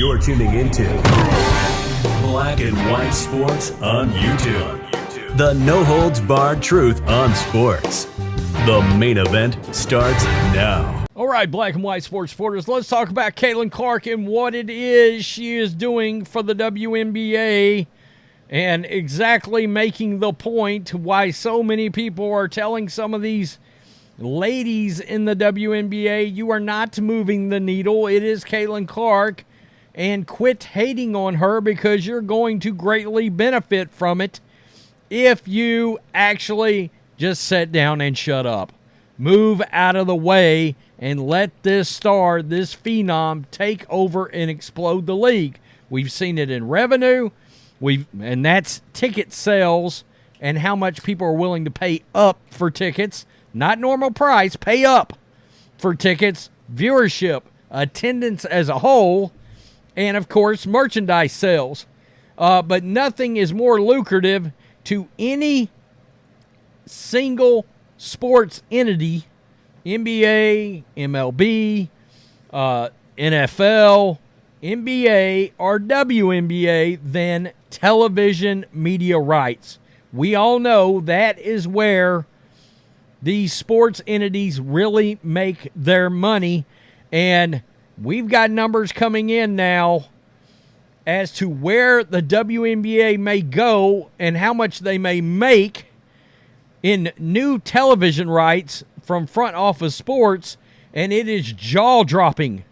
You're tuning into Black and White Sports on YouTube. The no-holds-barred truth on sports. The main event starts now. All right, Black and White Sports supporters, let's talk about Caitlin Clark and what it is she is doing for the WNBA and exactly making the point why so many people are telling some of these ladies in the WNBA, you are not moving the needle. It is Caitlin Clark, and quit hating on her because you're going to greatly benefit from it if you actually just sit down and shut up. Move out of the way and let this star, this phenom, take over and explode the league. We've seen it in revenue, and that's ticket sales and how much people are willing to pay up for tickets. Not normal price, pay up for tickets, viewership, attendance as a whole, and, of course, merchandise sales. But nothing is more lucrative to any single sports entity, NBA, MLB, NFL, NBA, or WNBA, than television media rights. We all know that is where these sports entities really make their money, and we've got numbers coming in now as to where the WNBA may go and how much they may make in new television rights from front office sports, and it is jaw-dropping.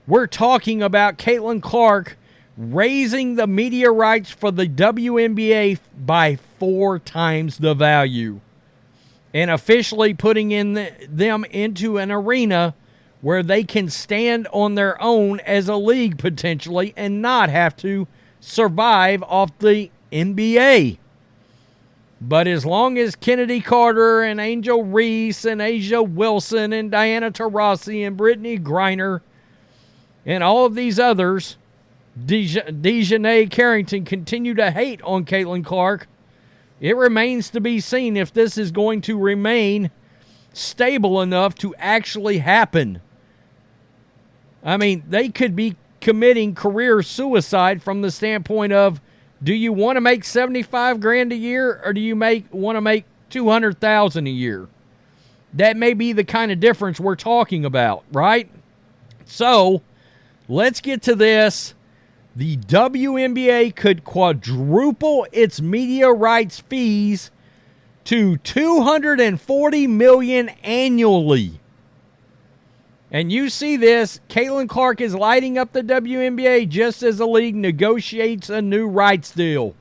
We're talking about Caitlin Clark raising the media rights for the WNBA by 4 times the value and officially putting them into an arena where they can stand on their own as a league potentially and not have to survive off the NBA. But as long as Kennedy Carter and Angel Reese and Asia Wilson and Diana Taurasi and Brittany Griner and all of these others, Dejanay Carrington, continue to hate on Caitlin Clark, it remains to be seen if this is going to remain stable enough to actually happen. I mean, they could be committing career suicide from the standpoint of, do you want to make $75,000 a year or do you want to make $200,000 a year? That may be the kind of difference we're talking about, right? So, let's get to this. The WNBA could quadruple its media rights fees to $240 million annually. And you see this, Caitlin Clark is lighting up the WNBA just as the league negotiates a new rights deal.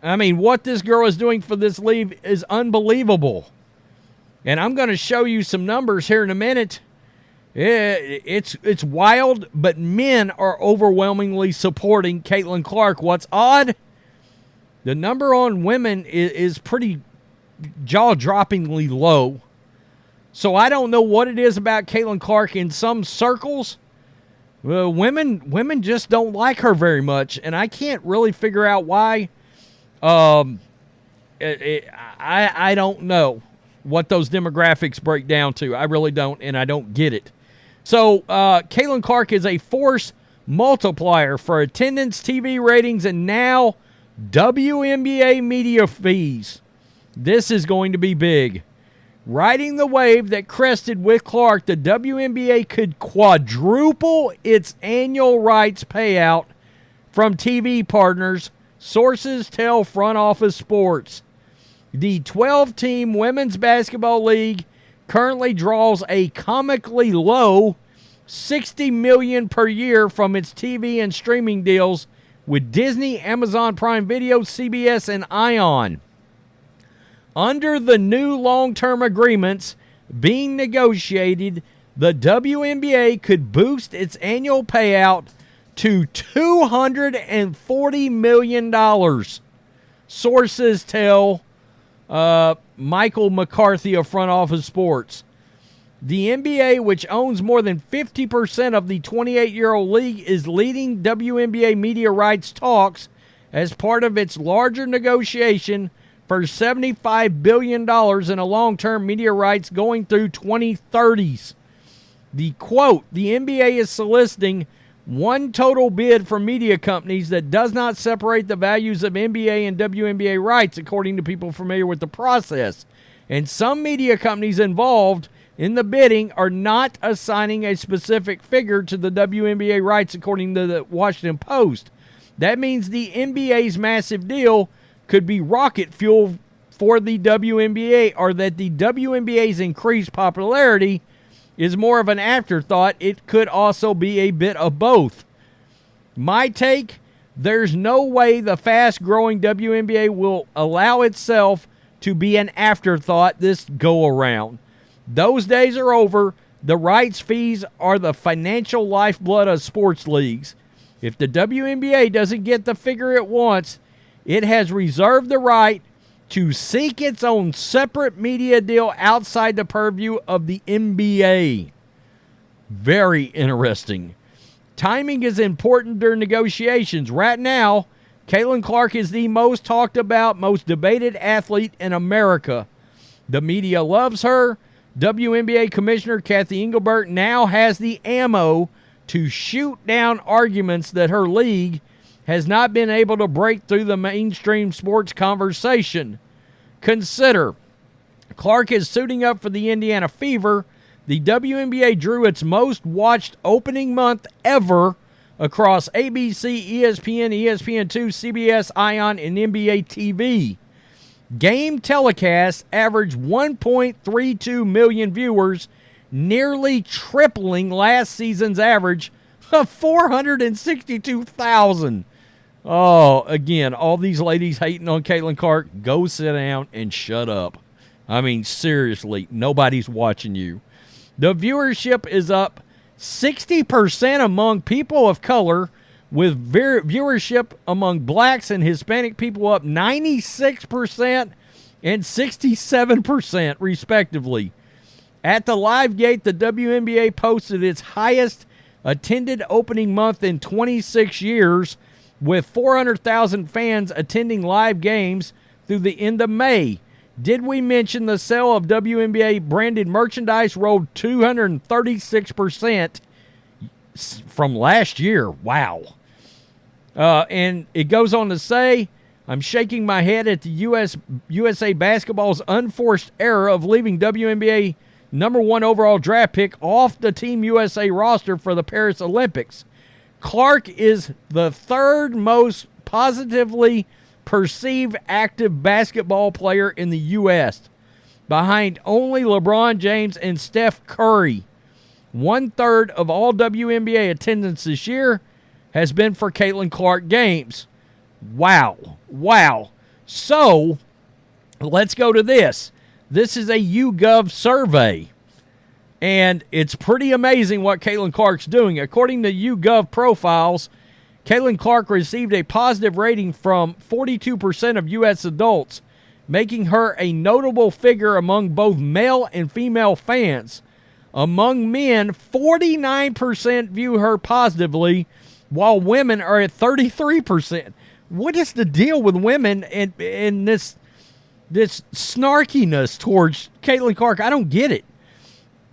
I mean, what this girl is doing for this league is unbelievable. And I'm going to show you some numbers here in a minute. It's wild, but men are overwhelmingly supporting Caitlin Clark. What's odd, the number on women is pretty jaw-droppingly low. So I don't know what it is about Caitlin Clark. In some circles, women just don't like her very much, and I can't really figure out why. I don't know what those demographics break down to. I really don't, and I don't get it. So Caitlin Clark is a force multiplier for attendance, TV ratings, and now WNBA media fees. This is going to be big. Riding the wave that crested with Clark, the WNBA could quadruple its annual rights payout from TV partners, sources tell Front Office Sports. The 12-team Women's Basketball League currently draws a comically low $60 million per year from its TV and streaming deals with Disney, Amazon Prime Video, CBS, and ION. Under the new long-term agreements being negotiated, the WNBA could boost its annual payout to $240 million. Sources tell Michael McCarthy of Front Office Sports. The NBA, which owns more than 50% of the 28-year-old league, is leading WNBA media rights talks as part of its larger negotiation for $75 billion in a long-term media rights going through 2030s. The quote, the NBA is soliciting One total bid from media companies that does not separate the values of NBA and WNBA rights, according to people familiar with the process. And some media companies involved in the bidding are not assigning a specific figure to the WNBA rights, according to the Washington Post. That means the NBA's massive deal could be rocket fuel for the WNBA, or that the WNBA's increased popularity is more of an afterthought. It could also be a bit of both. My take, there's no way the fast-growing WNBA will allow itself to be an afterthought this go-around. Those days are over. The rights fees are the financial lifeblood of sports leagues. If the WNBA doesn't get the figure it wants, it has reserved the right to seek its own separate media deal outside the purview of the NBA. Very interesting. Timing is important during negotiations. Right now, Caitlin Clark is the most talked about, most debated athlete in America. The media loves her. WNBA Commissioner Kathy Engelbert now has the ammo to shoot down arguments that her league has not been able to break through the mainstream sports conversation. Consider, Clark is suiting up for the Indiana Fever. The WNBA drew its most watched opening month ever across ABC, ESPN, ESPN2, CBS, ION, and NBA TV. Game telecasts averaged 1.32 million viewers, nearly tripling last season's average of 462,000. Oh, again, all these ladies hating on Caitlin Clark, go sit down and shut up. I mean, seriously, nobody's watching you. The viewership is up 60% among people of color, with viewership among blacks and Hispanic people up 96% and 67%, respectively. At the live gate, the WNBA posted its highest attended opening month in 26 years, with 400,000 fans attending live games through the end of May. Did we mention the sale of WNBA branded merchandise rolled 236% from last year? Wow. And it goes on to say, I'm shaking my head at the USA basketball's unforced error of leaving WNBA number 1 overall draft pick off the Team USA roster for the Paris Olympics. Clark is the third most positively perceived active basketball player in the U.S., behind only LeBron James and Steph Curry. 1/3 of all WNBA attendance this year has been for Caitlin Clark games. Wow. So, let's go to this. This is a YouGov survey, and it's pretty amazing what Caitlin Clark's doing. According to YouGov profiles, Caitlin Clark received a positive rating from 42% of U.S. adults, making her a notable figure among both male and female fans. Among men, 49% view her positively, while women are at 33%. What is the deal with women and this snarkiness towards Caitlin Clark? I don't get it.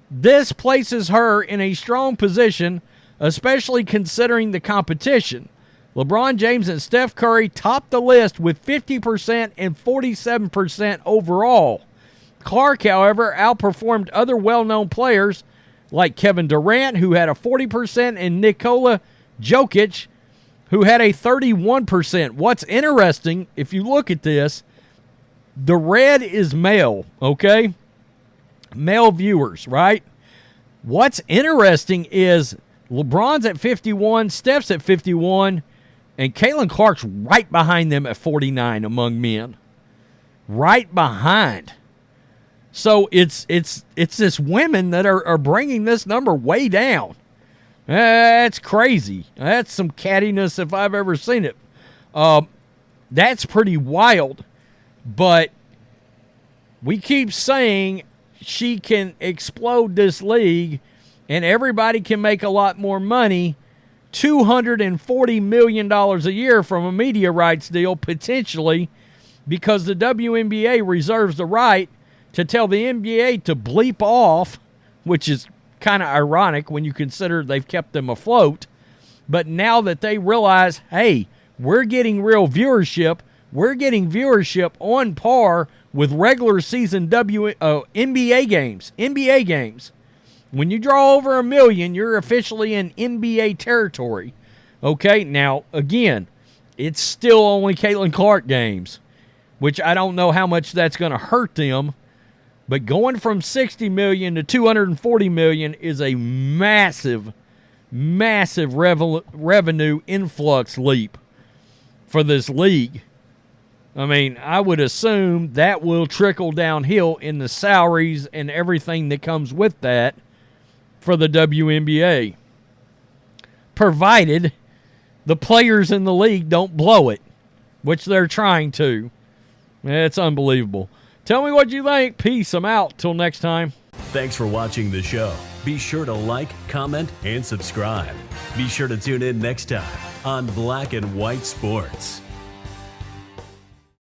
This places her in a strong position, especially considering the competition. LeBron James and Steph Curry topped the list with 50% and 47% overall. Clark, however, outperformed other well-known players like Kevin Durant, who had a 40%, and Nikola Jokic, who had a 31%. What's interesting, if you look at this, the red is male, okay? Male viewers, right? What's interesting is LeBron's at 51, Steph's at 51, and Caitlin Clark's right behind them at 49 among men. Right behind. So it's this women that are bringing this number way down. That's crazy. That's some cattiness if I've ever seen it. That's pretty wild. But we keep saying she can explode this league and everybody can make a lot more money. $240 million a year from a media rights deal, potentially, because the WNBA reserves the right to tell the NBA to bleep off, which is kind of ironic when you consider they've kept them afloat. But now that they realize, hey, we're getting real viewership, we're getting viewership on par with regular season NBA games. NBA games. When you draw over 1 million, you're officially in NBA territory. Okay, now, again, it's still only Caitlin Clark games, which I don't know how much that's going to hurt them. But going from 60 million to 240 million is a massive, massive revenue influx leap for this league. I mean, I would assume that will trickle downhill in the salaries and everything that comes with that for the WNBA, provided the players in the league don't blow it, which they're trying to. It's unbelievable. Tell me what you think. Peace. I'm out. Till next time. Thanks for watching the show. Be sure to like, comment, and subscribe. Be sure to tune in next time on Black and White Sports.